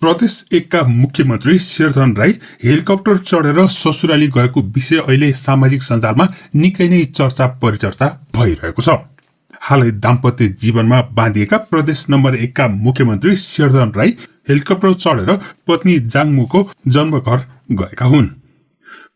प्रदेश एकका मुख्यमन्त्री शेरधन राई हेलिकप्टर चढेर ससुराली गएको विषय अहिले सामाजिक सञ्जालमा निकै नै चर्चा परिचर्चा भइरहेको छ। हालै दाम्पत्य जीवनमा बाँधिएका प्रदेश नम्बर 1 का मुख्यमन्त्री शेरधन राई हेलिकप्टर चढेर पत्नी जाङमुको जन्मघर गएका हुन्।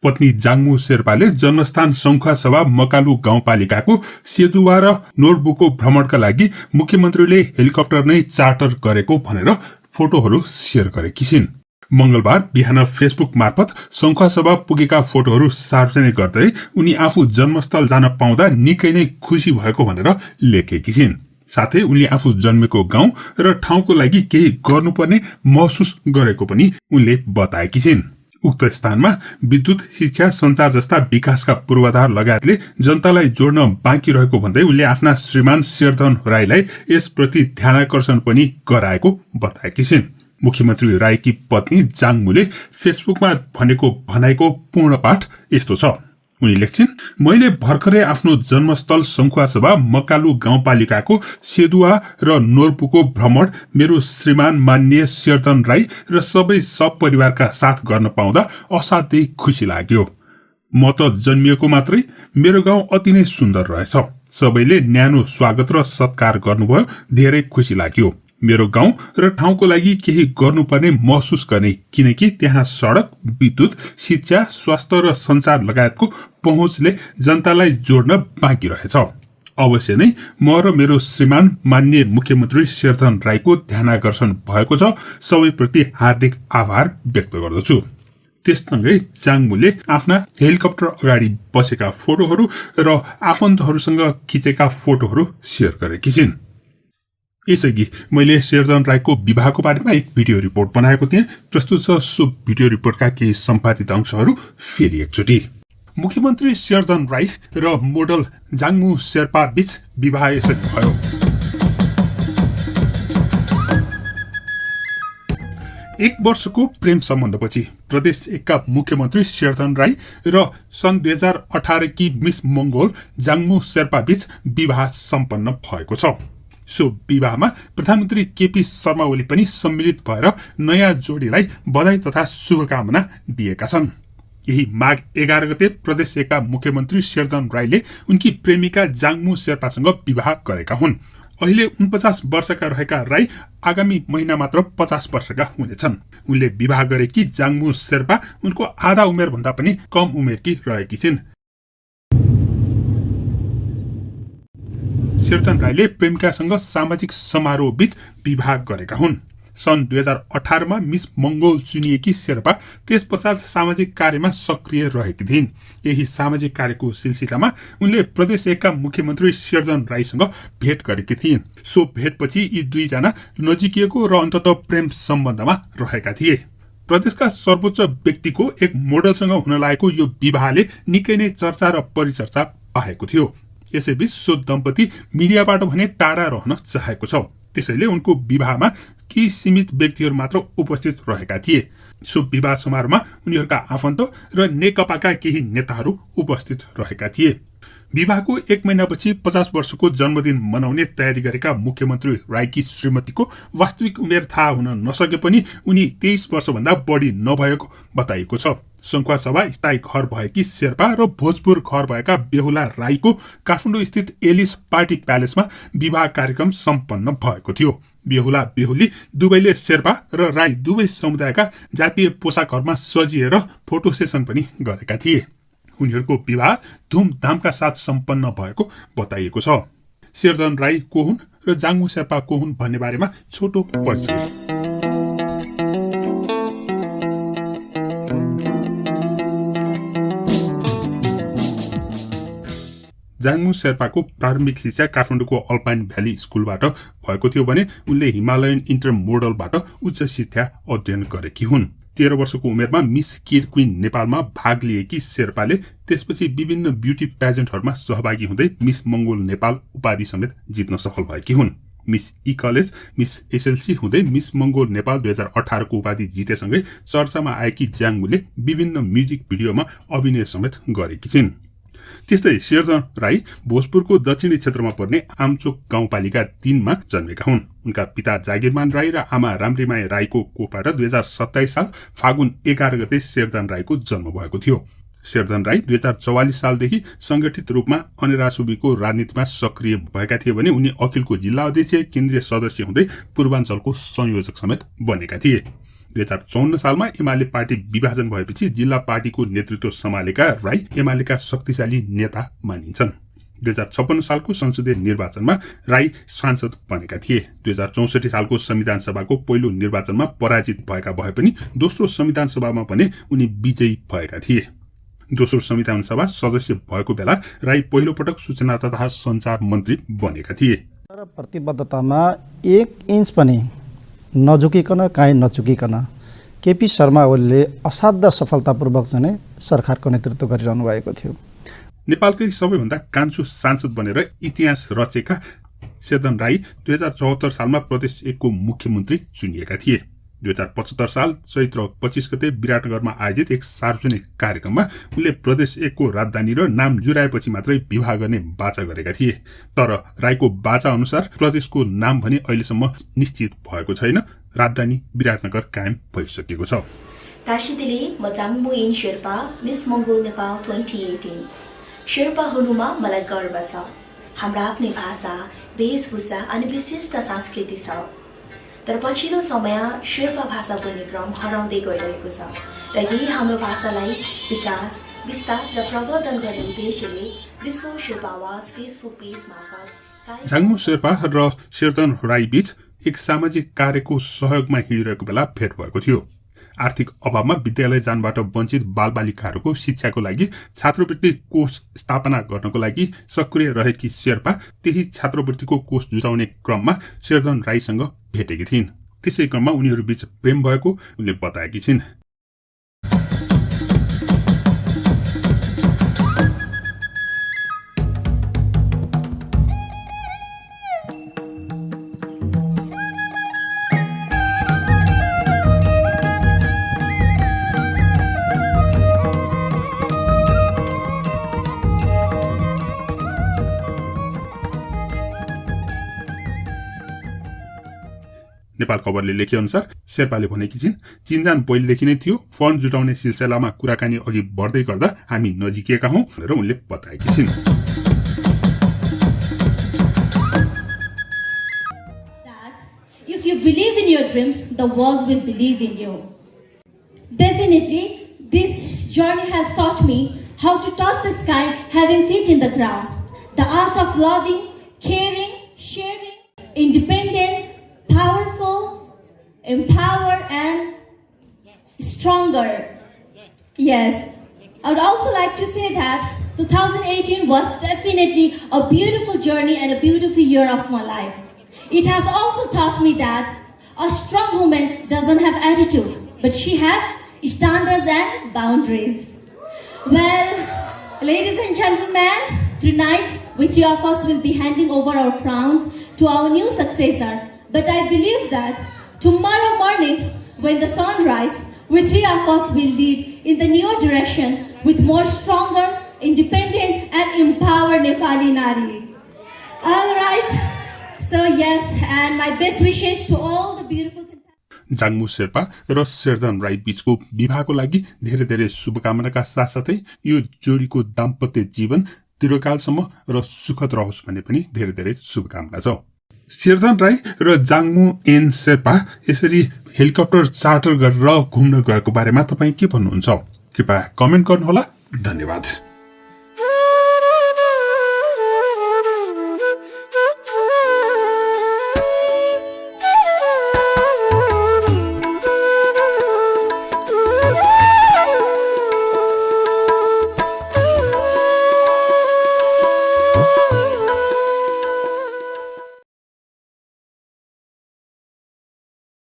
पत्नी जाङमु शेर्पाले जन्मस्थान संखुवासभा मकालु गाउँपालिकाको सेदुवा र नोरबुको भ्रमणका लागि मुख्यमन्त्रीले हेलिकप्टर नै चार्टर गरेको भनेर फोटोहरू शेयर गरेकी छिन्। मंगलबार बिहान फेसबुक मार्फत संखुवासभा पुगेका फोटोहरू सार्वजनिक गर्दै उनी आफू जन्मस्थल जान पाउँदा निकै नै खुशी भएको भनेर लेखेकी छिन्। साथै उनले आफू जन्मेको गाउँ र ठाउँको लागि केही गर्नुपर्ने महसुस गरेको पनि उनले बताएकी छिन्। उक्त स्थानमा विद्युत, शिक्षा, संचार जस्ता विकासका पूर्वाधार लगायतले जनतालाई जोड्न बाँकी रहेको भन्दै उनले आफ्ना श्रीमान शेरधन राईलाई यसप्रति ध्यानाकर्षण पनि गराएको बताएकी छिन्। मुख्यमन्त्री राईकी पत्नी जाङमुले फेसबुकमा भनेको भनाइको पूर्ण पाठ यस्तो छ। उनी लेख्छिन्, मैले भर्खरै आफ्नो जन्मस्थल संखुवासभा मकालु गाउँपालिकाको सेदुवा र नोरपुको भ्रमण मेरो श्रीमान माननीय शेरधन राई र सबै सपरिवारका साथ गर्न पाउँदा असाध्यै खुसी लाग्यो। म त जन्मिएको मात्रै, मेरो गाउँ अति नै सुन्दर रहेछ। सबैले न्यानो स्वागत र सत्कार गर्नुभयो, धेरै खुसी लाग्यो। मेरो गाउँ र ठाउँको लागि केही गर्नुपर्ने महसुस गर्ने, किनकि त्यहाँ सड़क, विद्युत, शिक्षा, स्वास्थ्य र संचार लगायतको पहुँचले जनतालाई जोड्न बाँकी रहेछ। अवश्य नै म र मेरो श्रीमान माननीय मुख्यमन्त्री शेरधन राईको ध्यानाकर्षण भएको छ। सबैप्रति हार्दिक आभार व्यक्त गर्दछु। त्यससँगै जाङमुले आफ्ना हेलिकप्टर अगाडि बसेका फोटोहरू र आफन्तहरूसँग खिचेका फोटोहरू शेयर गरेकी छिन्। यसअघि मैले शेरधन राईको विवाहको बारेमा एक भिडियो रिपोर्ट बनाएको थिएँ। प्रस्तुत छ सो भिडियो रिपोर्टका केही सम्पादित अंशहरू फेरि एकचोटि। मुख्यमन्त्री शेरधन राई र मोडल जाङमु शेर्पा बीच विवाह यसरी भयो। एक वर्षको प्रेम सम्बन्धपछि प्रदेश 1 का मुख्यमन्त्री शेरधन राई र सन् 2018 की मिस मंगोल जाङमु शेर्पा बीच विवाह सम्पन्न भएको छ। सो विवाहमा प्रधानमन्त्री केपी शर्मा ओली पनि सम्मिलित भएर नयाँ जोडीलाई बधाई तथा शुभकामना दिएका छन्। यही माघ 11 गते प्रदेश 1 का मुख्यमन्त्री शेरधन राईले उनकी प्रेमिका जाङमु शेर्पासँग विवाह गरेका हुन्। अहिले 49 वर्षका रहेका राई आगामी महिना मात्र 50 वर्षका हुनेछन्। उनले विवाह गरेकी जाङमु शेर्पा उनको आधा उमेर भन्दा पनि कम उमेरकी रहेकी छिन्। शेरधन राईले प्रेमिकासँग सामाजिक समारोह बीच विवाह गरेका हुन्। सन् 2018 मा मिस मंगोल चुनिएकी शेर्पा त्यस पश्चात सामाजिक कार्यमा सक्रिय रहेकी थिइन्। यही सामाजिक कार्यको सिलसिलामा उनले प्रदेश 1 का मुख्यमन्त्री शेरधन राईसँग भेट गरेकी थिइन्। सो भेटपछि यी दुईजना नजिकिएको र अन्ततः प्रेम सम्बन्धमा रहेका थिए। प्रदेशका सर्वोच्च व्यक्तिको एक मोडलसँग हुन लागेको यो विवाहले निकै नै चर्चा र परिचर्चा पाएको थियो। यसैबीच सो दम्पति मिडियाबाट भने टाढा रहन चाहेको छ। त्यसैले उनको विवाहमा केही सीमित व्यक्तिहरू मात्र उपस्थित रहेका थिए। सो विवाह समारोहमा उनीहरूका आफन्त र नेकपाका केही नेताहरू उपस्थित रहेका थिए। विवाहको 1 महिनापछि 50 वर्षको जन्मदिन मनाउने तयारी गरेका मुख्यमन्त्री राईकी श्रीमतीको वास्तविक उमेर थाहा हुन नसके पनि उनी 23 वर्षभन्दा बढी नभएको बताइएको छ। संखुवासभा स्थायी घर भएकी शेर्पा र भोजपुर घर भएका बेहुला राईको काठमाडौँ स्थित एलिस पार्टी प्यालेसमा विवाह कार्यक्रम सम्पन्न भएको थियो। बेहुला बेहुली दुवैले शेर्पा र राई दुवै समुदायका जातीय पोसाकहरूमा सजिएर फोटो सेसन पनि गरेका थिए। उनीहरूको विवाह धुमधामका साथ सम्पन्न भएको बताइएको छ। शेरधन राई को हुन् र जाङमु शेर्पा को हुन् भन्ने बारेमा छोटो परिचय। जाङमु शेर्पाको प्रारम्भिक शिक्षा काठमाडौँको अल्पाइन भ्याली स्कुलबाट भएको थियो भने उनले हिमालयन इन्टर मोडलबाट उच्च शिक्षा अध्ययन गरेकी हुन्। 13 वर्षको उमेरमा मिस किड क्वीन नेपालमा भाग लिएकी शेर्पाले त्यसपछि विभिन्न ब्युटी प्याजेन्टहरूमा सहभागी हुँदै मिस मंगोल नेपाल उपाधि समेत जित्न सफल भएकी हुन्। मिस ई कलेज, मिस एसएलसी हुँदै मिस मंगोल नेपाल 2018 को उपाधि जितेसँगै चर्चामा आएकी जाङमुले विभिन्न म्युजिक भिडियोमा अभिनय समेत गरेकी छिन्। त्यस्तै शेरधन राई भोजपुरको दक्षिणी क्षेत्रमा पर्ने आमचोक गाउँपालिका 3 मा जन्मेका हुन्। उनका पिता जागिरमान राई र आमा राम्रीमाई राईको कोखबाट 2027 साल फागुन 11 गते शेरधन राईको जन्म भएको थियो। शेरधन राई 2044 सालदेखि संगठित रूपमा अनेरासुबीको राजनीतिमा सक्रिय भएका थिए भने उनी अखिलको जिल्ला अध्यक्ष, केन्द्रीय सदस्य हुँदै पूर्वाञ्चलको संयोजक समेत बनेका थिए। 2054 सालमा एमाले पार्टी विभाजन भएपछि जिल्ला पार्टीको नेतृत्व सम्हालेका राई एमालेका शक्तिशाली नेता मानिन्छन्। 2056 सालको संसदीय निर्वाचनमा राई सांसद बनेका थिए। 2064 सालको संविधान सभाको पहिलो निर्वाचनमा पराजित भएका भए पनि दोस्रो संविधान सभामा भने उनी विजयी भएका थिए। दोस्रो संविधान सभा सदस्य भएको बेला राई पहिलो पटक सूचना तथा सञ्चार मन्त्री बनेका थिए। तर प्रतिबद्धतामा 1 इन्च पनि नझुकिकन काहीँ नचुकिकन केपी शर्मा ओलीले असाध्य सफलतापूर्वक चाहिँ सरकारको नेतृत्व गरिरहनु भएको थियो। नेपालकै सबैभन्दा कान्छो सांसद बनेर इतिहास रचेका शेरधन राई 2074 सालमा प्रदेश 1 को मुख्यमन्त्री चुनिएका थिए। 2075 साल चैत्र 25 गते विराटनगरमा आयोजित एक सार्वजनिक कार्यक्रममा उनले प्रदेश 1 को राजधानी र नाम जुराएपछि मात्रै विवाह गर्ने बाचा गरेका थिए। तर राईको बाचा अनुसार प्रदेशको नाम भने अहिलेसम्म निश्चित भएको छैन। राजधानी विराटनगर कायम भइसकेको छ। तासिदिली म जाङमु एन शेर्पा, मिस मङ्गोल नेपाल 2018। शेर्पा हुनुमा मलाई गर्व छ। हाम्रो आफ्नै भाषा, वेशभूषा अनि विशिष्ट संस्कृति छ। तर पछिल्लो समय शेर्पा भाषा बोल्ने क्रम हराउँदै गइरहेको छ र यही हाम्रो भाषालाई विकास, विस्तार र प्रवर्धन गर्ने उद्देश्यले विश्व शेर्पा आवाज फेसबुक पेज मार्फत जाङमु शेर्पा र शेरधन राई बीच एक सामाजिक कार्यको सहयोगमा हिँडिरहेको बेला भेट भएको थियो। आर्थिक अभावमा विद्यालय जानबाट वञ्चित बालबालिकाहरूको शिक्षाको लागि छात्रवृत्ति कोष स्थापना गर्नको लागि सक्रिय रहेकी शेर्पा त्यही छात्रवृत्तिको कोष जुटाउने क्रममा शेरधन राईसँग भेटेकी थिइन्। त्यसै क्रममा उनीहरूबीच प्रेम भएको उनले बताएकी छिन्। नेपाल खबरले लेखे अनुसार शेर्पाले भनेकी छिन्, चिन्जान पहिलेदेखि नै थियो, फन्ड जुटाउने सिलसिलामा कुराकानी अघि बढ्दै गर्दा हामी नजिकिएका हौं भनेर उनले बताएकी छिन्। If you believe in your dreams, the world will believe in you. Definitely, this journey has taught me how to touch the sky having feet in the ground. The art of loving, caring, sharing, independent, powerful, empowered, and stronger. Yes, I would also like to say that 2018 was definitely a beautiful journey and a beautiful year of my life. It has also taught me that a strong woman doesn't have attitude, but she has standards and boundaries. Well, ladies and gentlemen, tonight we three of us will be handing over our crowns to our new successor. But I believe that tomorrow morning, when the sun rises, we three of us will lead in the new direction with more stronger, independent, and empowered Nepali Nari. All right. So yes, and my best wishes to all the beautiful. जाङमु Sherpa र शेरधन राई बीचको विवाहको लागि धेरै धेरै शुभकामनाका साथसाथै यो जोडीको दाम्पत्य जीवन दीर्घकालसम्म र सुखद रहोस् भन्ने पनि धेरै धेरै शुभकामना छ। शेरधन राई र जाङमु एन शेर्पा यसरी हेलिकप्टर चार्टर गरेर घुम्न गएको बारेमा तपाईँ के भन्नुहुन्छ? कृपया कमेन्ट गर्नुहोला। धन्यवाद।